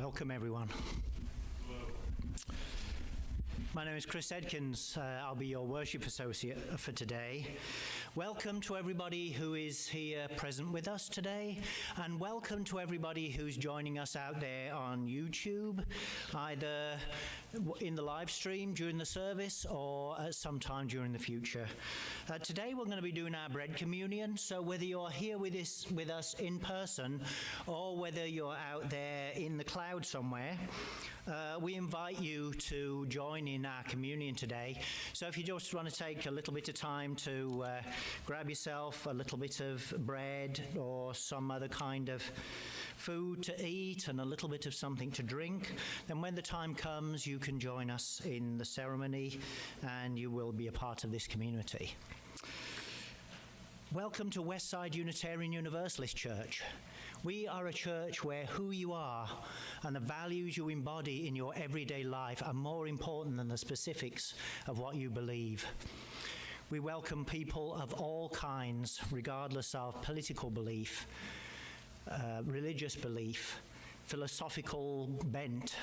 Welcome, everyone. My name is Chris Edkins. I'll be your worship associate for today. Welcome to everybody who is here present with us today, and welcome to everybody who's joining us out there on YouTube, either in the live stream during the service or at some time during the future. Today we're going to be doing our bread communion, so whether you're here with us in person or whether you're out there in the cloud somewhere, we invite you to join in our communion today. So if you just want to take a little bit of time to grab yourself a little bit of bread or some other kind of food to eat and a little bit of something to drink, then when the time comes you can join us in the ceremony and you will be a part of this community. Welcome to Westside Unitarian Universalist Church. We are a church where who you are and the values you embody in your everyday life are more important than the specifics of what you believe. We welcome people of all kinds, regardless of political belief, religious belief, philosophical bent,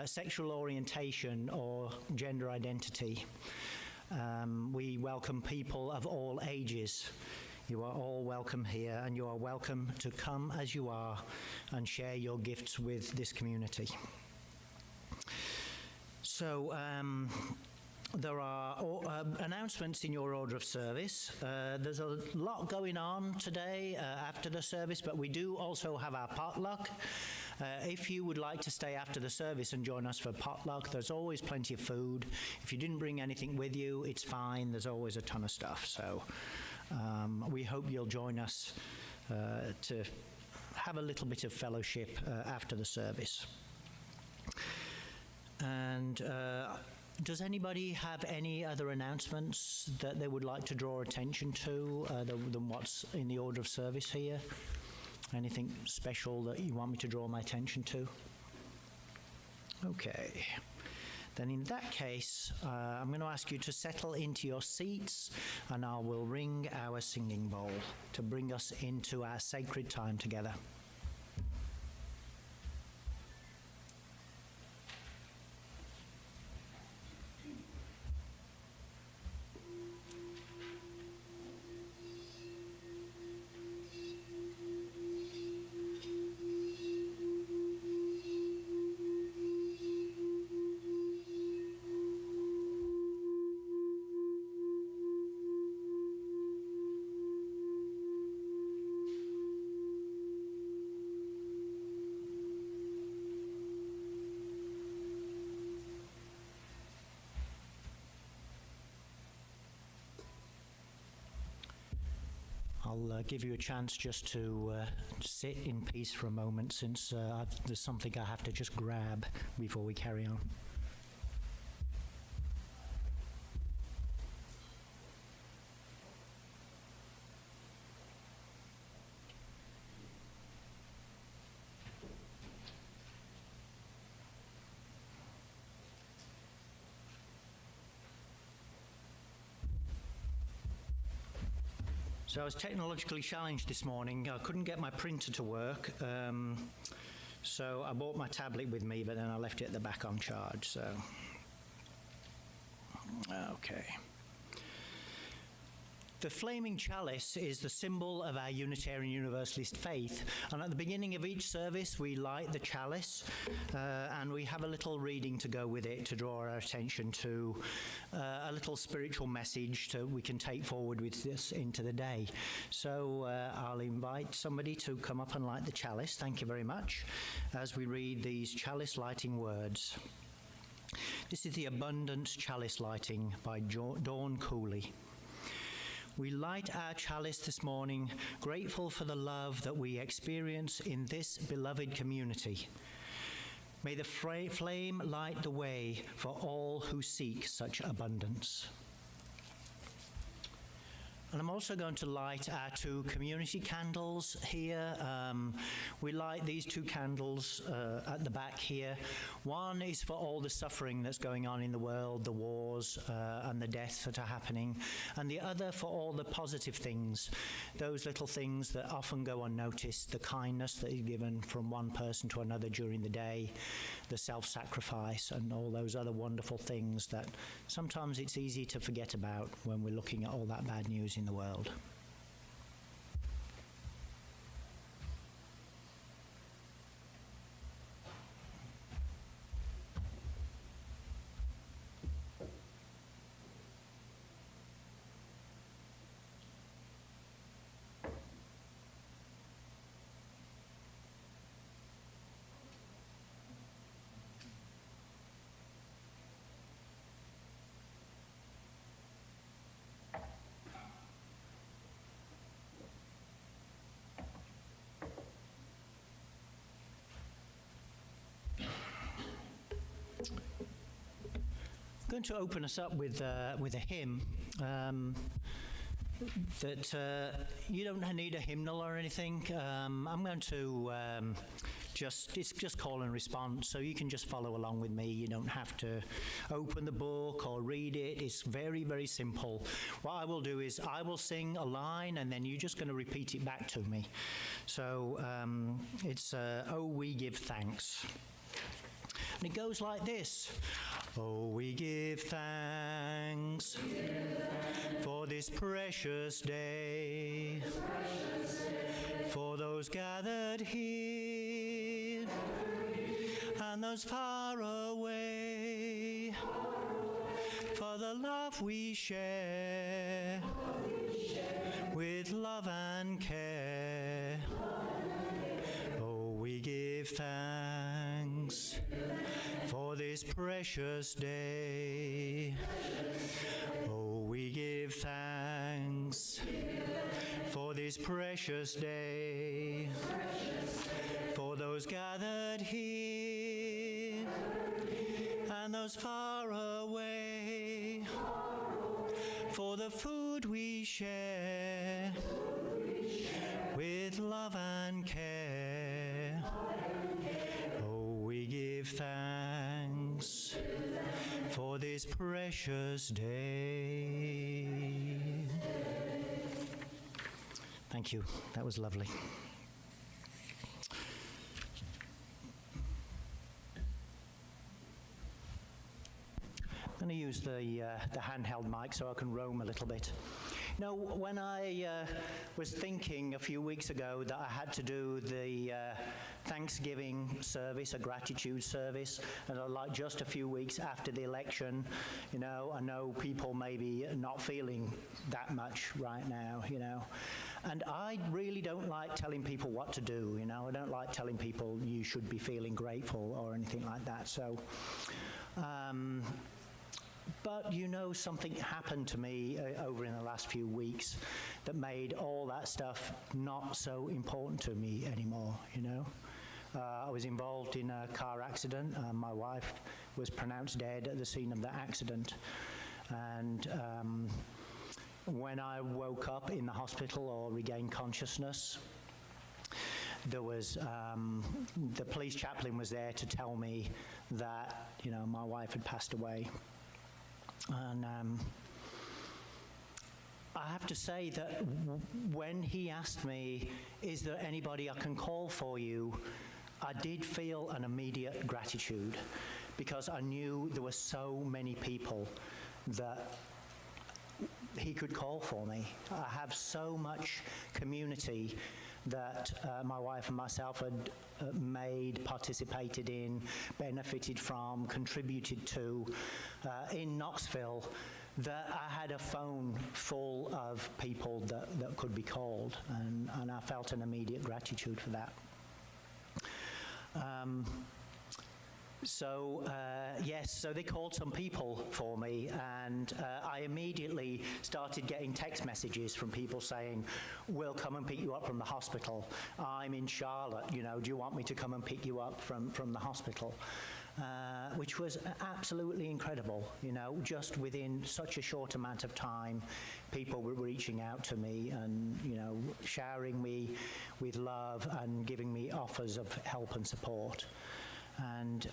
sexual orientation, or gender identity. We welcome people of all ages. You are all welcome here, and you are welcome to come as you are and share your gifts with this community. So, there are announcements in your order of service. There's a lot going on today after the service, but we do also have our potluck. If you would like to stay after the service and join us for potluck, there's always plenty of food. If you didn't bring anything with you, it's fine. There's always a ton of stuff. So we hope you'll join us to have a little bit of fellowship after the service. And does anybody have any other announcements that they would like to draw attention to than what's in the order of service here? Anything special that you want me to draw my attention to? Okay. Then in that case, I'm going to ask you to settle into your seats, and I will ring our singing bowl to bring us into our sacred time together. I'll give you a chance just to sit in peace for a moment, since there's something I have to just grab before we carry on. So I was technologically challenged this morning. I couldn't get my printer to work, so I brought my tablet with me, but then I left it at the back on charge. So, okay. The flaming chalice is the symbol of our Unitarian Universalist faith, and at the beginning of each service we light the chalice and we have a little reading to go with it to draw our attention to a little spiritual message we can take forward with this into the day. So I'll invite somebody to come up and light the chalice. Thank you very much, as we read these chalice lighting words. This is the Abundance Chalice Lighting by Dawn Cooley. We light our chalice this morning, grateful for the love that we experience in this beloved community. May the flame light the way for all who seek such abundance. And I'm also going to light our 2 community candles here. We light these 2 candles at the back here. One is for all the suffering that's going on in the world, the wars and the deaths that are happening, and the other for all the positive things, those little things that often go unnoticed, the kindness that is given from one person to another during the day, the self-sacrifice, and all those other wonderful things that sometimes it's easy to forget about when we're looking at all that bad news in the world. I'm going to open us up with a hymn that you don't need a hymnal or anything. I'm going to it's just call and response, so you can just follow along with me. You don't have to open the book or read it. It's very, very simple. What I will do is I will sing a line and then you're just going to repeat it back to me. So it's Oh, we give thanks. And it goes like this. Oh, we give thanks for this precious day, for those gathered here and those far away, for the love we share with love and care. Oh, we give thanks for this precious day. Oh, we give thanks for this precious day, for those gathered here and those far away, for the food we share with love and care. Oh, we give thanks for this precious day. Thank you. That was lovely. I'm going to use the handheld mic so I can roam a little bit. You know, when I was thinking a few weeks ago that I had to do the Thanksgiving service, a gratitude service, and like just a few weeks after the election, you know, I know people maybe not feeling that much right now, you know. And I really don't like telling people what to do, you know. I don't like telling people you should be feeling grateful or anything like that. So, but you know, something happened to me over in the last few weeks that made all that stuff not so important to me anymore, you know. I was involved in a car accident. My wife was pronounced dead at the scene of the accident. And when I woke up in the hospital or regained consciousness, there was, the police chaplain was there to tell me that, you know, my wife had passed away. And I have to say that when he asked me, is there anybody I can call for you, I did feel an immediate gratitude, because I knew there were so many people that he could call for me. I have so much community that my wife and myself had made, participated in, benefited from, contributed to in Knoxville, that I had a phone full of people that could be called, and I felt an immediate gratitude for that. Yes, so they called some people for me, and I immediately started getting text messages from people saying, we'll come and pick you up from the hospital. I'm in Charlotte, you know, do you want me to come and pick you up from the hospital? which was absolutely incredible. You know, just within such a short amount of time, people were reaching out to me and, you know, showering me with love and giving me offers of help and support. And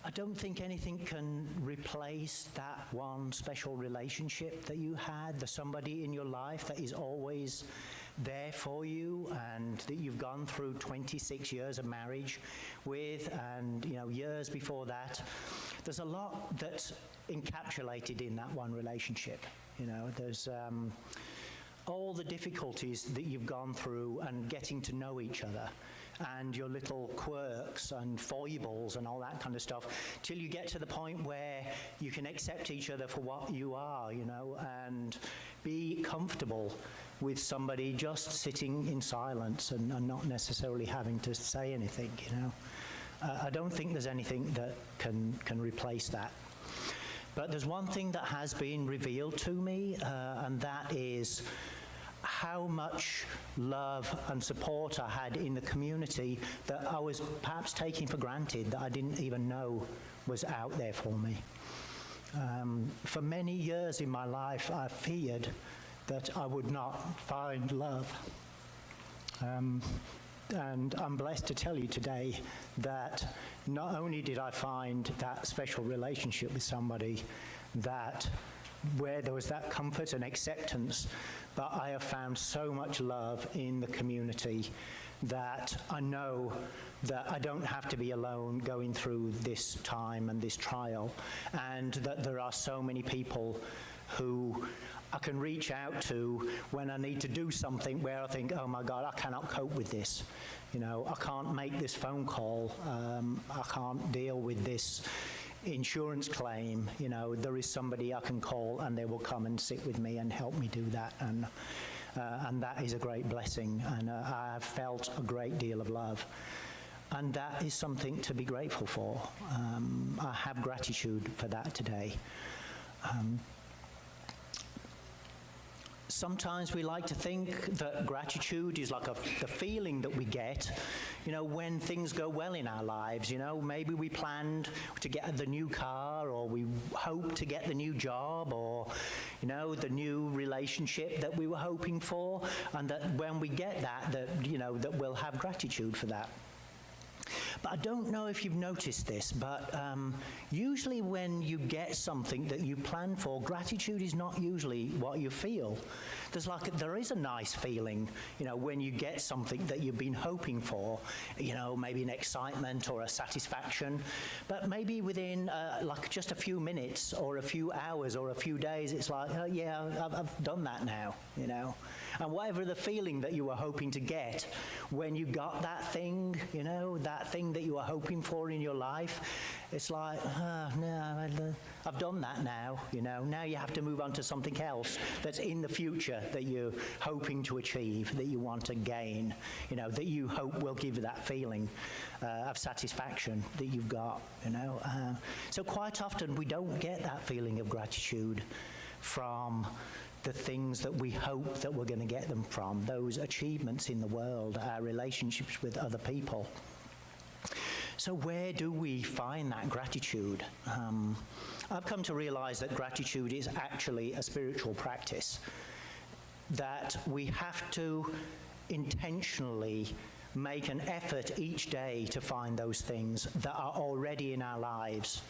I don't think anything can replace that one special relationship that you had, the somebody in your life that is always there for you and that you've gone through 26 years of marriage with, and, you know, years before that. There's a lot that's encapsulated in that one relationship. You know, there's all the difficulties that you've gone through and getting to know each other, and your little quirks and foibles and all that kind of stuff, till you get to the point where you can accept each other for what you are, you know, and be comfortable with somebody just sitting in silence and not necessarily having to say anything, you know. I don't think there's anything that can replace that. But there's one thing that has been revealed to me, and that is how much love and support I had in the community that I was perhaps taking for granted, that I didn't even know was out there for me. For many years in my life, I feared that I would not find love. And I'm blessed to tell you today that not only did I find that special relationship with somebody that where there was that comfort and acceptance, but I have found so much love in the community that I know that I don't have to be alone going through this time and this trial, and that there are so many people who I can reach out to when I need to do something where I think, oh my God, I cannot cope with this. You know, I can't make this phone call. I can't deal with this insurance claim. You know, there is somebody I can call and they will come and sit with me and help me do that. And that is a great blessing. And I have felt a great deal of love. And that is something to be grateful for. I have gratitude for that today. Sometimes we like to think that gratitude is like the feeling that we get, you know, when things go well in our lives. You know, maybe we planned to get the new car, or we hope to get the new job, or, you know, the new relationship that we were hoping for, and that when we get that, you know, that we'll have gratitude for that. But I don't know if you've noticed this, but usually when you get something that you plan for, gratitude is not usually what you feel. There is a nice feeling, you know, when you get something that you've been hoping for, you know, maybe an excitement or a satisfaction, but maybe within like just a few minutes or a few hours or a few days, it's like, oh, yeah, I've done that now, you know. And whatever the feeling that you were hoping to get when you got that thing, you know, that thing that you were hoping for in your life, it's like, no, I've done that now, you know. Now you have to move on to something else that's in the future that you're hoping to achieve, that you want to gain, you know, that you hope will give you that feeling of satisfaction that you've got, you know. So quite often we don't get that feeling of gratitude from the things that we hope that we're going to get them from, those achievements in the world, our relationships with other people. So where do we find that gratitude? I've come to realize that gratitude is actually a spiritual practice, that we have to intentionally make an effort each day to find those things that are already in our lives,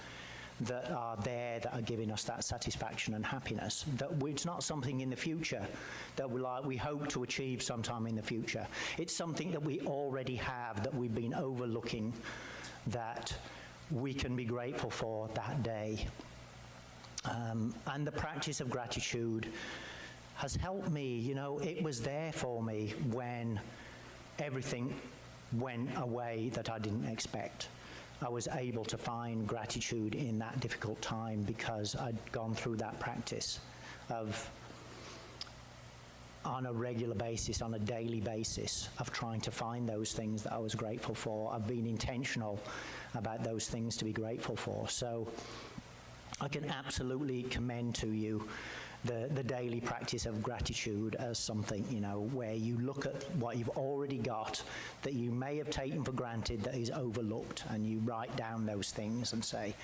that are there, that are giving us that satisfaction and happiness. That it's not something in the future that we hope to achieve sometime in the future. It's something that we already have, that we've been overlooking, that we can be grateful for that day. And the practice of gratitude has helped me. You know, it was there for me when everything went away that I didn't expect. I was able to find gratitude in that difficult time because I'd gone through that practice of, on a regular basis, on a daily basis, of trying to find those things that I was grateful for. I've been intentional about those things to be grateful for. So I can absolutely commend to you the daily practice of gratitude as something, where you look at what you've already got that you may have taken for granted that is overlooked, and you write down those things and say,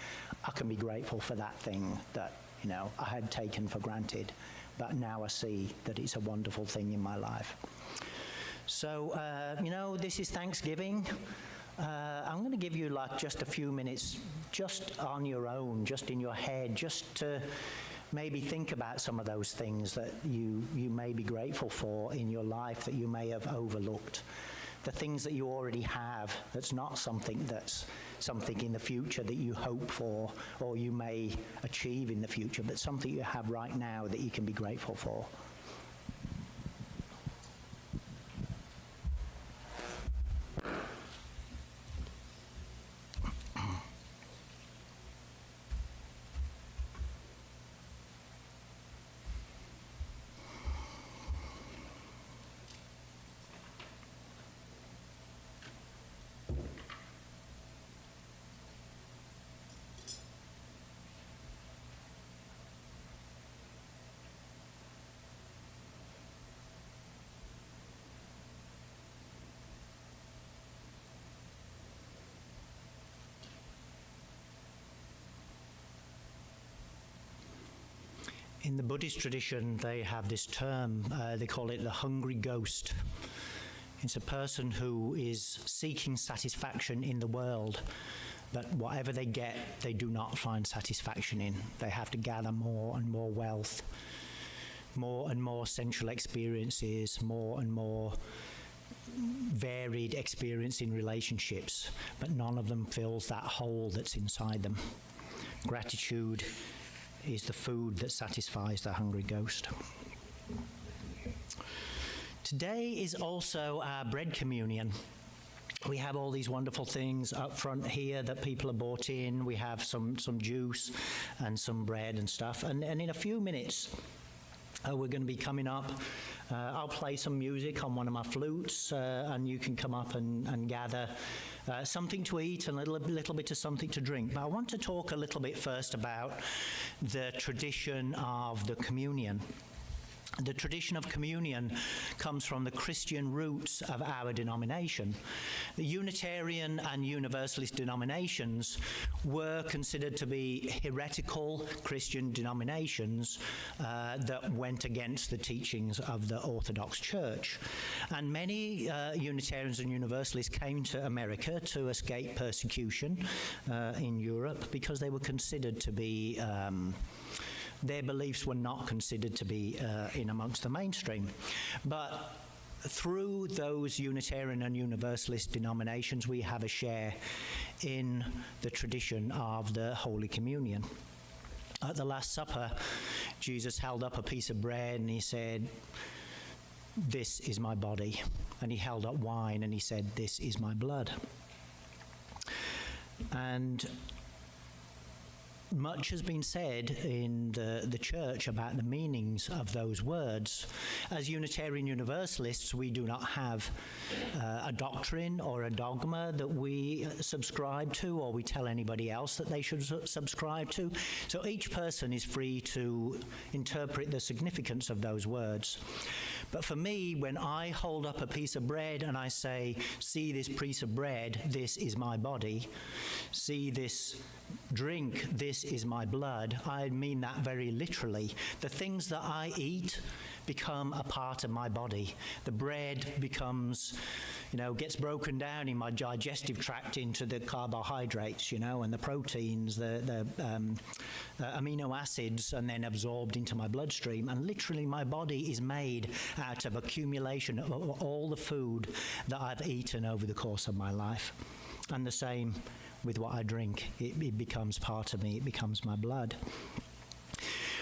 I can be grateful for that thing that, I had taken for granted, but now I see that it's a wonderful thing in my life. So, this is Thanksgiving. I'm going to give you just a few minutes just on your own, just in your head, just to maybe think about some of those things that you may be grateful for in your life that you may have overlooked. The things that you already have, that's not something in the future that you hope for or you may achieve in the future, but something you have right now that you can be grateful for. In the Buddhist tradition, they have this term, they call it the hungry ghost. It's a person who is seeking satisfaction in the world, but whatever they get, they do not find satisfaction in. They have to gather more and more wealth, more and more sensual experiences, more and more varied experience in relationships, but none of them fills that hole that's inside them. Gratitude is the food that satisfies the hungry ghost. Today is also our bread communion. We have all these wonderful things up front here that people have brought in. We have some juice and some bread and stuff. And in a few minutes, we're going to be coming up. I'll play some music on one of my flutes, and you can come up and gather something to eat and a little bit of something to drink. But I want to talk a little bit first about the tradition of the communion. The tradition of communion comes from the Christian roots of our denomination. The Unitarian and Universalist denominations were considered to be heretical Christian denominations that went against the teachings of the Orthodox Church. And many Unitarians and Universalists came to America to escape persecution in Europe because they were considered to be their beliefs were not considered to be in amongst the mainstream. But through those Unitarian and Universalist denominations, we have a share in the tradition of the Holy Communion. At the Last Supper, Jesus held up a piece of bread and he said, "This is my body." And he held up wine and he said, "This is my blood." And much has been said in the church about the meanings of those words. As Unitarian Universalists, we do not have a doctrine or a dogma that we subscribe to or we tell anybody else that they should subscribe to. So each person is free to interpret the significance of those words. But for me, when I hold up a piece of bread and I say, "See this piece of bread, this is my body. See this drink, this is my blood," I mean that very literally. The things that I eat become a part of my body. The bread becomes, gets broken down in my digestive tract into the carbohydrates, and the proteins, the amino acids, and then absorbed into my bloodstream. And literally my body is made out of accumulation of all the food that I've eaten over the course of my life. And the same with what I drink. It becomes part of me. It becomes my blood.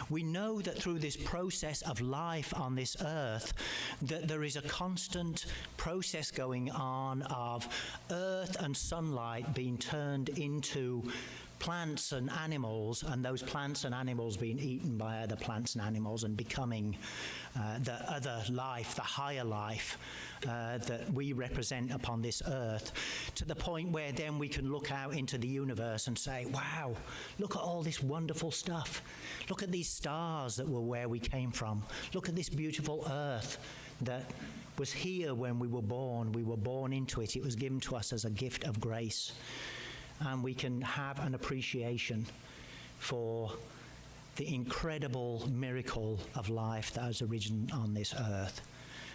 We know that through this process of life on this earth, that there is a constant process going on of earth and sunlight being turned into plants and animals, and those plants and animals being eaten by other plants and animals and becoming the other life, the higher life that we represent upon this earth, to the point where then we can look out into the universe and say, wow, look at all this wonderful stuff. Look at these stars that were where we came from. Look at this beautiful earth that was here when we were born. We were born into it. It was given to us as a gift of grace. And we can have an appreciation for the incredible miracle of life that has arisen on this earth.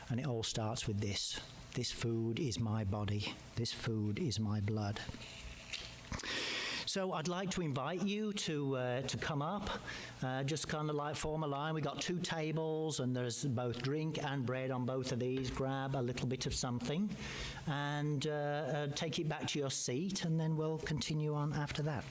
And it all starts with this. This food is my body. This food is my blood. So I'd like to invite you to come up, just kind of like form a line. We've got 2 tables, and there's both drink and bread on both of these. Grab a little bit of something and take it back to your seat, and then we'll continue on after that.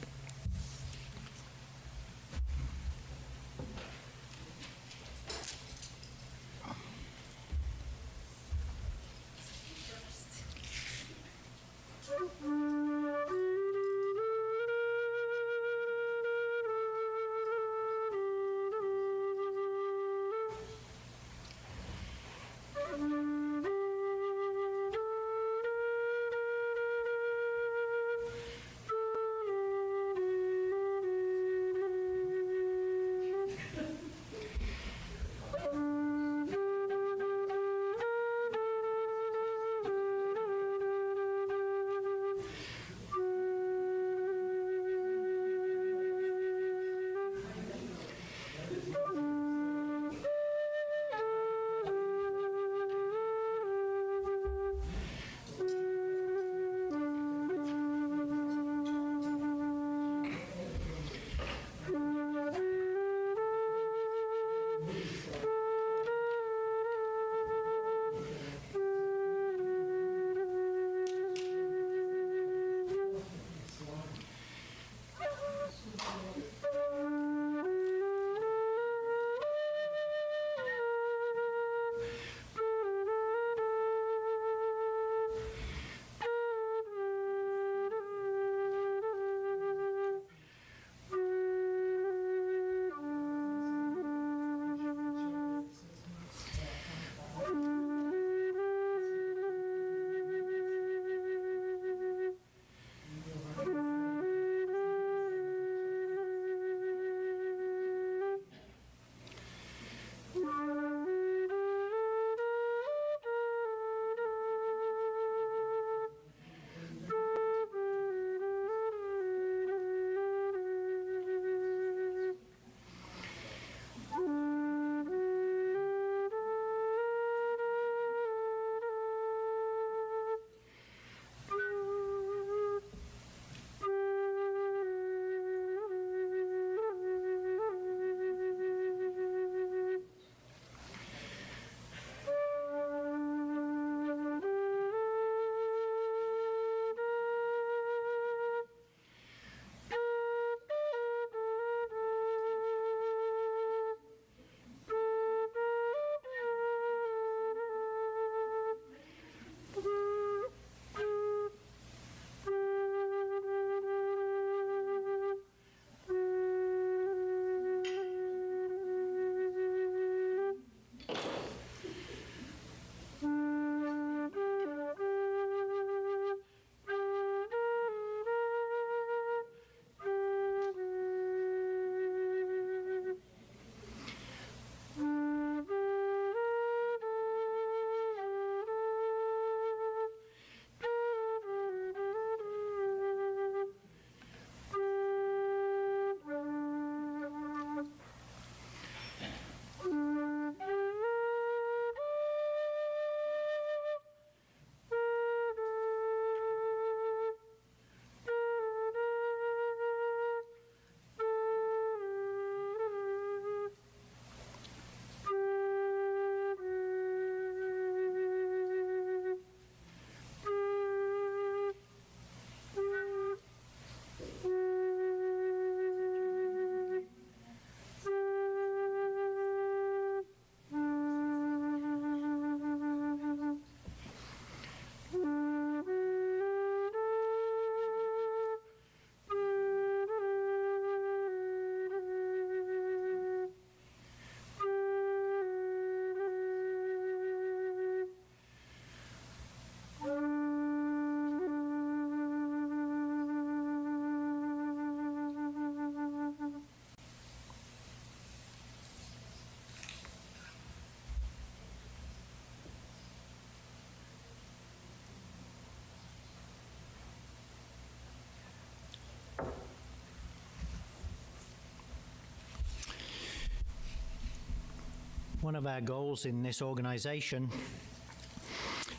One of our goals in this organisation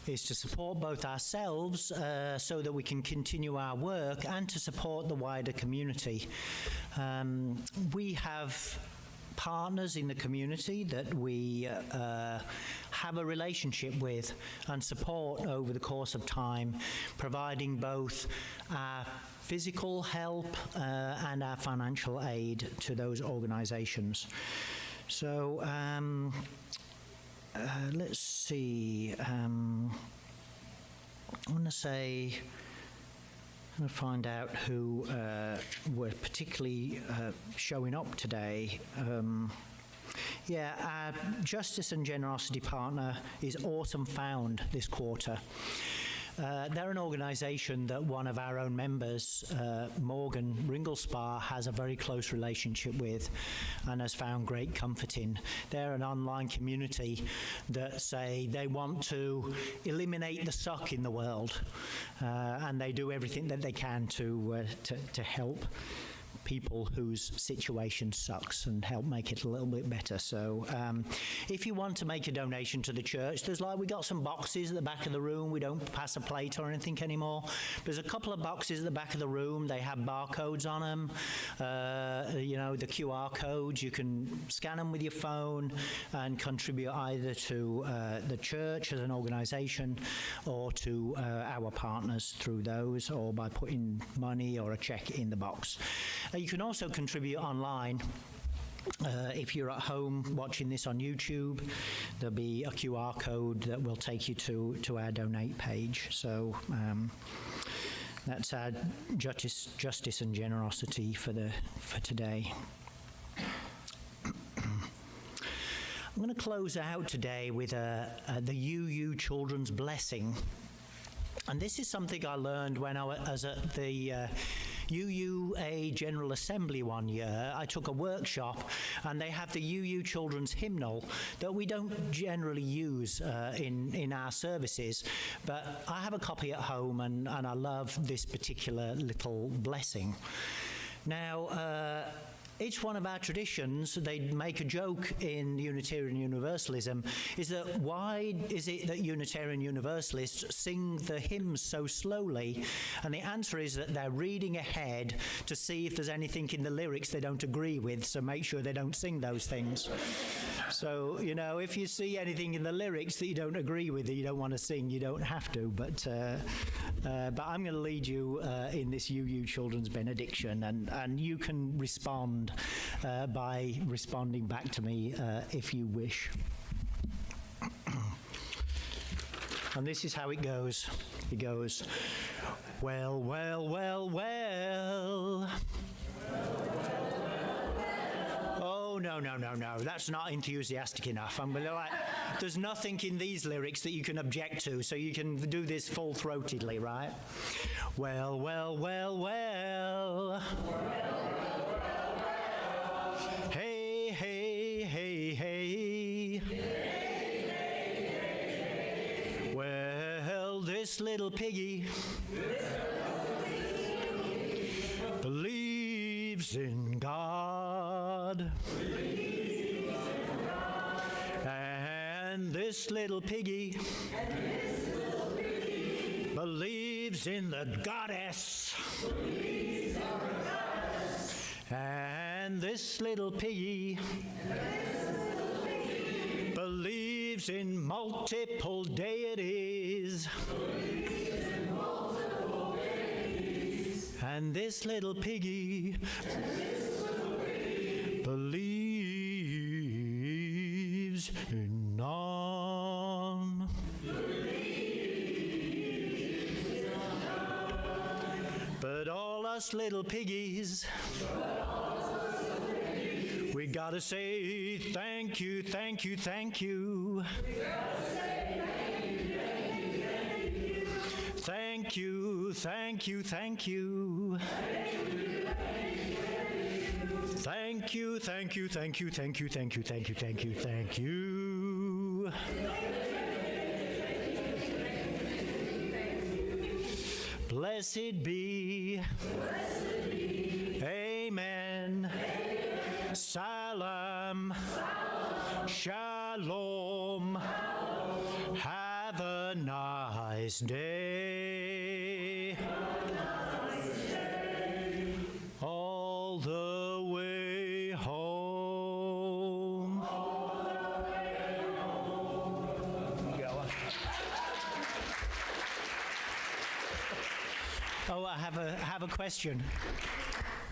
is to support both ourselves so that we can continue our work and to support the wider community. We have partners in the community that we have a relationship with and support over the course of time, providing both our physical help and our financial aid to those organisations. So let's see. I want to say, I'm going to find out who were particularly showing up today. Our Justice and Generosity partner is Awesome Found this quarter. They're an organisation that one of our own members, Morgan Ringlespar, has a very close relationship with and has found great comfort in. They're an online community that say they want to eliminate the suck in the world, and they do everything that they can to help people whose situation sucks and help make it a little bit better. So if you want to make a donation to the church, we got some boxes at the back of the room. We don't pass a plate or anything anymore. There's a couple of boxes at the back of the room. They have barcodes on them. The QR codes. You can scan them with your phone and contribute either to the church as an organisation or to our partners through those, or by putting money or a cheque in the box. You can also contribute online. If you're at home watching this on YouTube, there'll be a QR code that will take you to our donate page. So that's our justice and generosity for today. I'm going to close out today with the UU Children's Blessing. And this is something I learned when I was at the UUA General Assembly one year. I took a workshop, and they have the UU Children's Hymnal that we don't generally use in our services, but I have a copy at home, and I love this particular little blessing. Now, it's one of our traditions. They make a joke in Unitarian Universalism, is that why is it that Unitarian Universalists sing the hymns so slowly? And the answer is that they're reading ahead to see if there's anything in the lyrics they don't agree with, so make sure they don't sing those things. So, if you see anything in the lyrics that you don't agree with, that you don't want to sing, you don't have to. But I'm going to lead you in this UU Children's Benediction, and you can respond by responding back to me if you wish. And this is how it goes. It goes, well, well, well, well. Oh, no, that's not enthusiastic enough. There's nothing in these lyrics that you can object to, so you can do this full-throatedly, right? Well, well, well, well. Hey, hey, hey, hey. Well, this little piggy believes in God. And this little piggy believes in the goddess. And this little piggy believes in multiple deities. And this little piggy believes in none. But all us little piggies, we gotta say thank you, thank you, thank you. Thank you, thank you, thank you. Thank you, thank you, thank you, thank you, thank you, thank you, thank you, thank you. Blessed be. Amen. Salam. Shalom. Shalom. Have a nice day. All the way home. Oh, I have a question.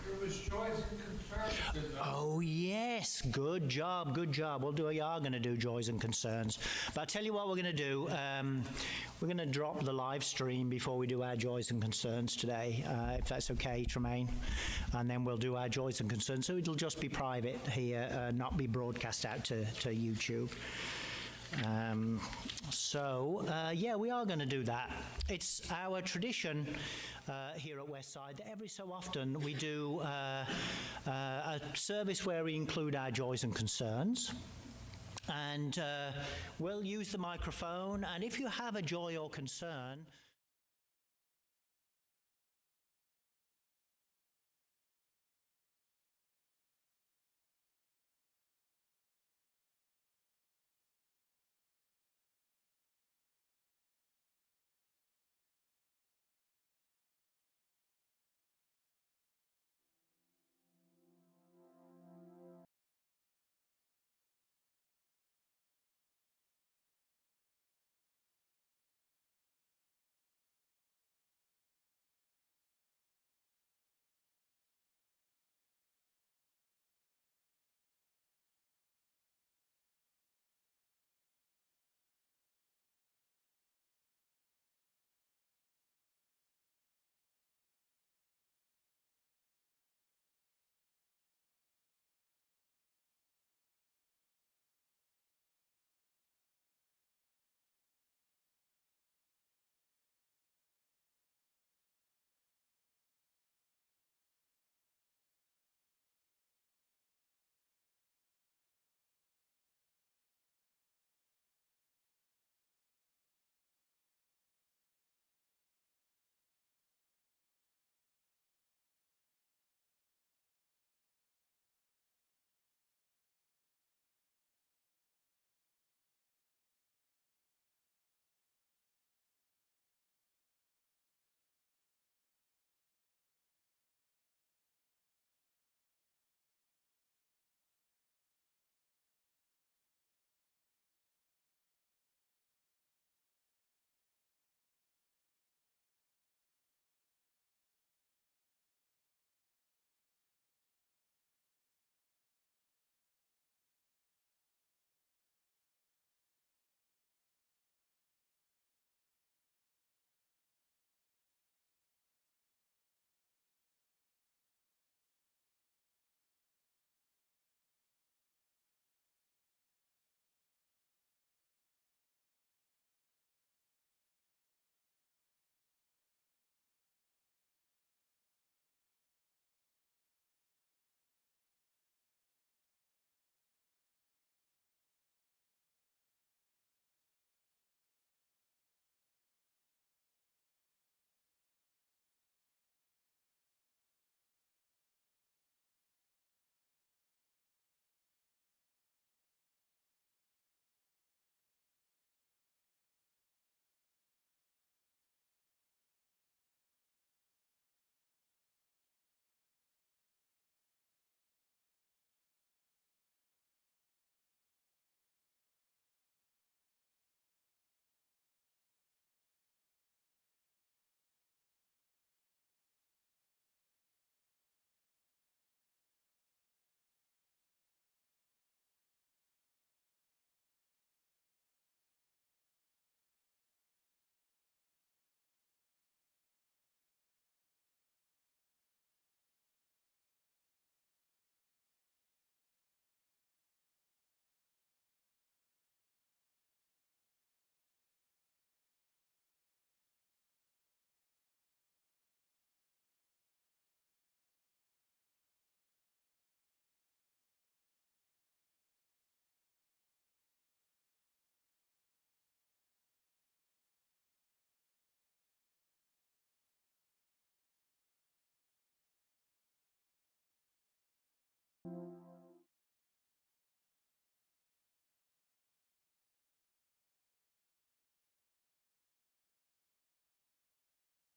There was joys and concerns in that. Oh, yes. Good job, good job. We are going to do joys and concerns. But I'll tell you what we're going to do. We're going to drop the live stream before we do our joys and concerns today, if that's okay, Tremaine. And then we'll do our joys and concerns. So it'll just be private here, not be broadcast out to YouTube. Yeah, we are going to do that. It's our tradition here at Westside that every so often we do a service where we include our joys and concerns. And we'll use the microphone, and if you have a joy or concern,